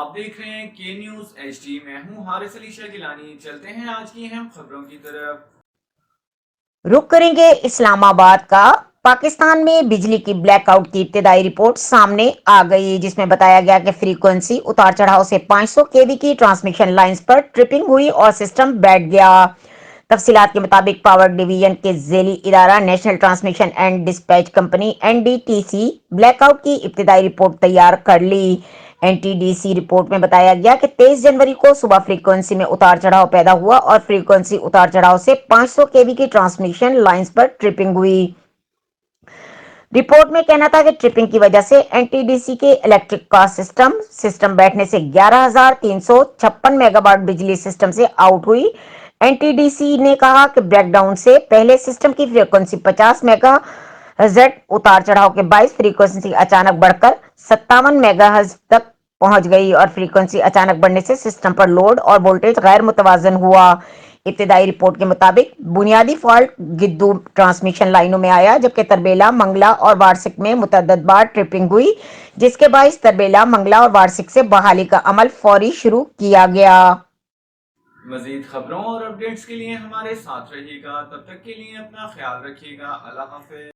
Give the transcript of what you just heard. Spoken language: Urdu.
آپ دیکھ رہے ہیں کے نیوز ایچ ڈی، میں ہوں حارث علی شاہ گیلانی۔ چلتے ہیں آج کی اہم خبروں کی طرف۔ رخ کریں گے اسلام آباد کا۔ پاکستان میں بجلی کی بلیک آؤٹ کی ابتدائی رپورٹ سامنے آ گئی، جس میں بتایا گیا کہ فریکوینسی اتار چڑھاؤ سے 500 kV کی ٹرانسمیشن لائنز پر ٹرپنگ ہوئی اور سسٹم بیٹھ گیا۔ تفصیلات کے مطابق پاور ڈویژن کے ذیلی ادارہ national transmission and dispatch company NDTC black out کی ابتدائی رپورٹ تیار کر لی۔ NTDC رپورٹ میں بتایا گیا کہ 23 جنوری کو صبح فریکوینسی میں اتار چڑھاؤ پیدا ہوا اور فریکوینسی اتار چڑھاؤ سے 500 kV کی ٹرانسمیشن لائنز پر ٹرپنگ ہوئی۔ رپورٹ میں کہنا تھا کہ ٹرپنگ کی وجہ سے NTDC کے الیکٹرک کا سسٹم بیٹھنے سے 11,356 میگا واٹ بجلی سسٹم سے آؤٹ ہوئی۔ NTDC نے کہا کہ بریک ڈاؤن سے پہلے سسٹم کی فریکوینسی 50 میگا ہرٹز اتار چڑھاؤ کے باعث فریکوینسی اچانک بڑھ کر 57 میگا ہرٹز تک پہنچ گئی اور فریکوینسی اچانک بڑھنے سے سسٹم پر لوڈ اور وولٹیج غیر متوازن ہوا۔ ابتدائی رپورٹ کے مطابق بنیادی فالٹ گدو ٹرانسمیشن لائنوں میں آیا، جبکہ تربیلا، منگلا اور وارسک میں متعدد بار ٹرپنگ ہوئی، جس کے باعث تربیلا، منگلا اور وارسک سے بحالی کا عمل فوری شروع کیا گیا۔ مزید خبروں اور اپڈیٹس کے لیے ہمارے ساتھ رہیے گا، تب تک کے لیے اپنا خیال رکھیے گا۔ اللہ حافظ۔